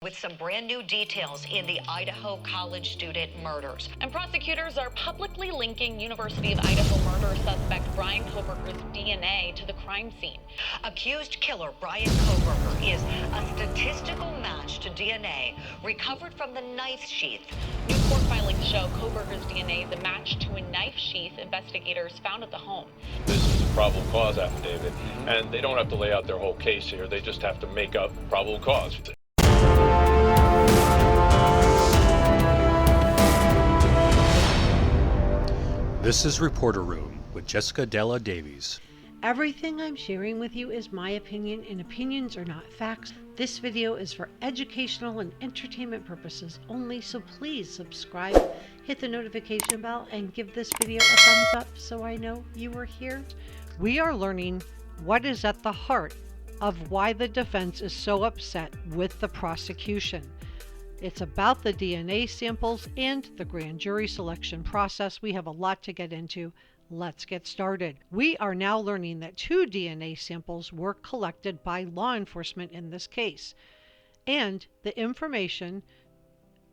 with some brand new details in the Idaho college student murders. And prosecutors are publicly linking University of Idaho murder suspect Bryan Kohberger's DNA to the crime scene. Accused killer Bryan Kohberger is a statistical match to DNA recovered from the knife sheath. New court filings show Kohberger's DNA is a match to a knife sheath investigators found at the home. This is a probable cause affidavit, and they don't have to lay out their whole case here. They just have to make up probable cause. This is Reporter Room with Jessica Della Davies. Everything I'm sharing with you is my opinion, and opinions are not facts. This video is for educational and entertainment purposes only, so please subscribe, hit the notification bell, and give this video a thumbs up so I know you are here. We are learning what is at the heart of why the defense is so upset with the prosecution. It's about the DNA samples and the grand jury selection process. We have a lot to get into. Let's get started. We are now learning that 2 DNA samples were collected by law enforcement in this case, and the information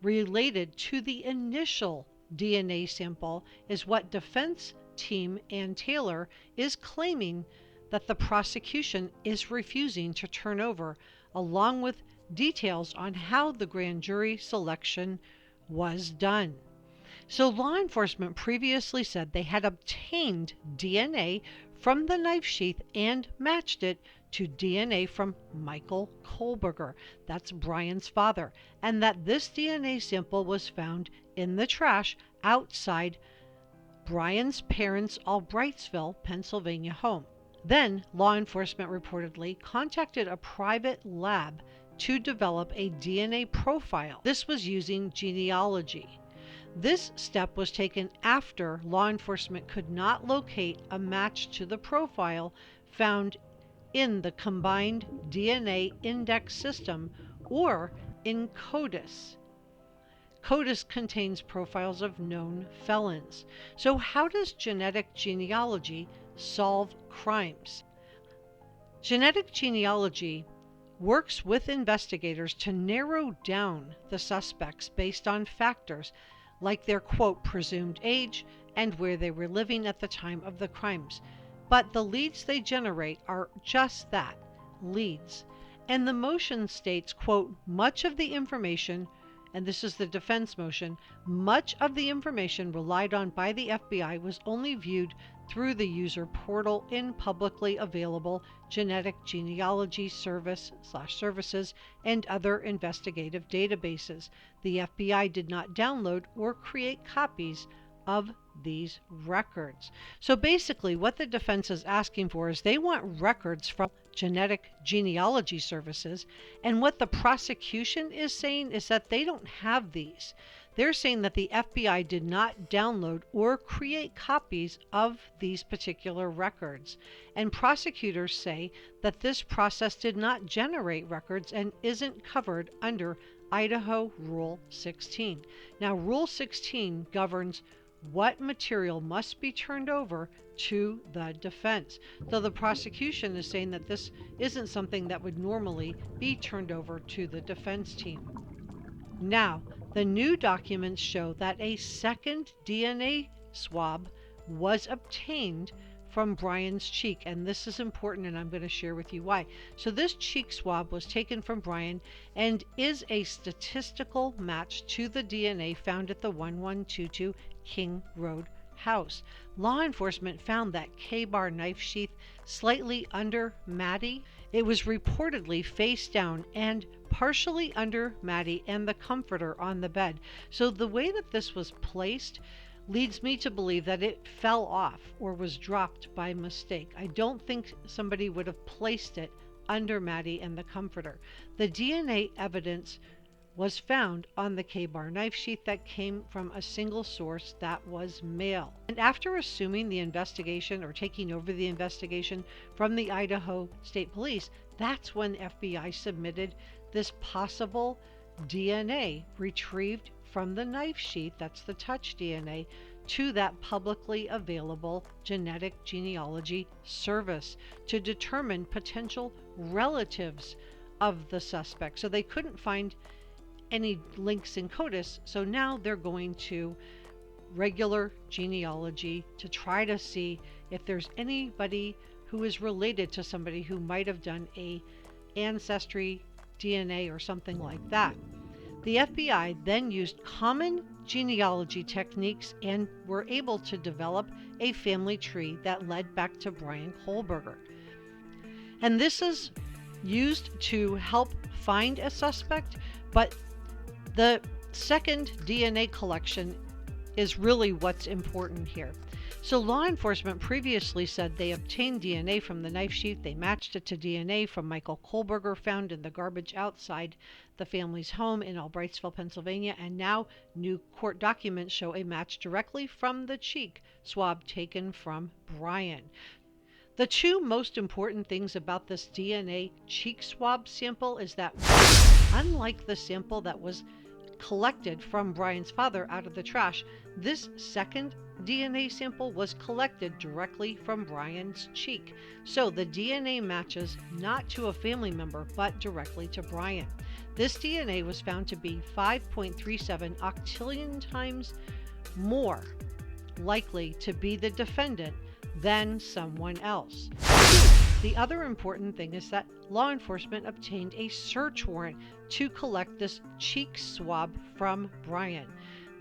related to the initial DNA sample is what defense team and Taylor is claiming that the prosecution is refusing to turn over, along with details on how the grand jury selection was done. So law enforcement previously said they had obtained DNA from the knife sheath and matched it to DNA from Michael Kohberger, that's Bryan's father, and that this DNA sample was found in the trash outside Bryan's parents' Albrightsville, Pennsylvania home. Then law enforcement reportedly contacted a private lab to develop a DNA profile. This was using genealogy. This step was taken after law enforcement could not locate a match to the profile found in the Combined DNA Index System, or in CODIS. CODIS contains profiles of known felons. So how does genetic genealogy solve crimes? Genetic genealogy works with investigators to narrow down the suspects based on factors like their, quote, presumed age and where they were living at the time of the crimes. But the leads they generate are just that, leads. And the motion states, quote, much of the information, and this is the defense motion, much of the information relied on by the FBI was only viewed through the user portal in publicly available genetic genealogy services and other investigative databases. The FBI did not download or create copies of these records. So basically what the defense is asking for is they want records from genetic genealogy services, and what the prosecution is saying is that they don't have these. They're saying that the FBI did not download or create copies of these particular records. And prosecutors say that this process did not generate records and isn't covered under Idaho Rule 16. Now, Rule 16 governs what material must be turned over to the defense. So the prosecution is saying that this isn't something that would normally be turned over to the defense team. Now, the new documents show that a second DNA swab was obtained from Bryan's cheek, and this is important, and I'm going to share with you why. So this cheek swab was taken from Bryan and is a statistical match to the DNA found at the 1122 King Road house. Law enforcement found that K-bar knife sheath slightly under Maddie. It was reportedly face down and partially under Maddie and the comforter on the bed. So the way that this was placed leads me to believe that it fell off or was dropped by mistake. I don't think somebody would have placed it under Maddie and the comforter. The DNA evidence was found on the K-bar knife sheath that came from a single source that was male. And after assuming the investigation or taking over the investigation from the Idaho State Police, that's when FBI submitted this possible DNA retrieved from the knife sheath, that's the touch DNA, to that publicly available genetic genealogy service to determine potential relatives of the suspect. So they couldn't find any links in CODIS, so now they're going to regular genealogy to try to see if there's anybody who is related to somebody who might have done a ancestry DNA or something like that. The FBI then used common genealogy techniques and were able to develop a family tree that led back to Bryan Kohberger. And this is used to help find a suspect, but the second DNA collection is really what's important here. So law enforcement previously said they obtained DNA from the knife sheath. They matched it to DNA from Michael Kohberger found in the garbage outside the family's home in Albrightsville, Pennsylvania, and now new court documents show a match directly from the cheek swab taken from Bryan. The two most important things about this DNA cheek swab sample is that, unlike the sample that was collected from Bryan's father out of the trash, this second DNA sample was collected directly from Bryan's cheek. So the DNA matches not to a family member, but directly to Bryan. This DNA was found to be 5.37 octillion times more likely to be the defendant than someone else. The other important thing is that law enforcement obtained a search warrant to collect this cheek swab from Bryan.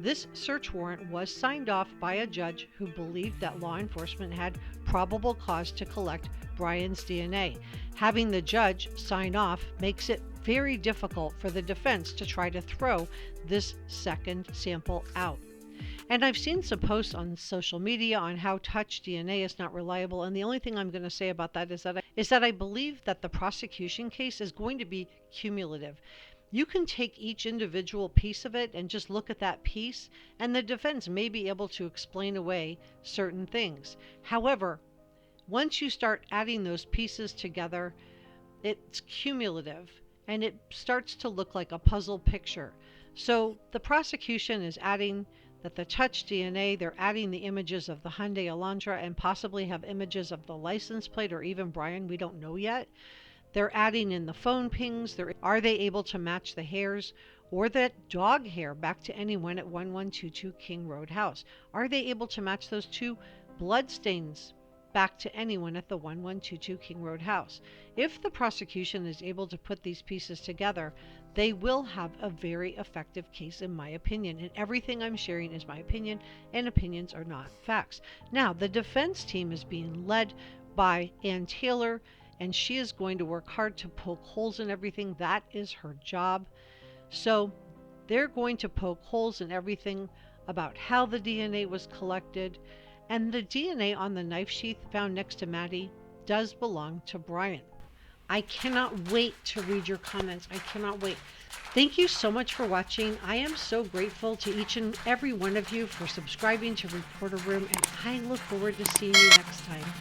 This search warrant was signed off by a judge who believed that law enforcement had probable cause to collect Bryan's DNA. Having the judge sign off makes it very difficult for the defense to try to throw this second sample out. And I've seen some posts on social media on how touch DNA is not reliable, and the only thing I'm going to say about that is that I believe that the prosecution case is going to be cumulative. You can take each individual piece of it and just look at that piece, and the defense may be able to explain away certain things. However, once you start adding those pieces together, it's cumulative, and it starts to look like a puzzle picture. So the prosecution is adding that the touch DNA, they're adding the images of the Hyundai Elantra and possibly have images of the license plate or even Bryan, we don't know yet. They're adding in the phone pings. Are they able to match the hairs or that dog hair back to anyone at 1122 King Road House? Are they able to match those two blood stains back to anyone at the 1122 King Road House? If the prosecution is able to put these pieces together, they will have a very effective case, in my opinion. And everything I'm sharing is my opinion, and opinions are not facts. Now, the defense team is being led by Ann Taylor, and she is going to work hard to poke holes in everything. That is her job. So they're going to poke holes in everything about how the DNA was collected. And the DNA on the knife sheath found next to Maddie does belong to Bryan. I cannot wait to read your comments. I cannot wait. Thank you so much for watching. I am so grateful to each and every one of you for subscribing to Reporter Room, and I look forward to seeing you next time.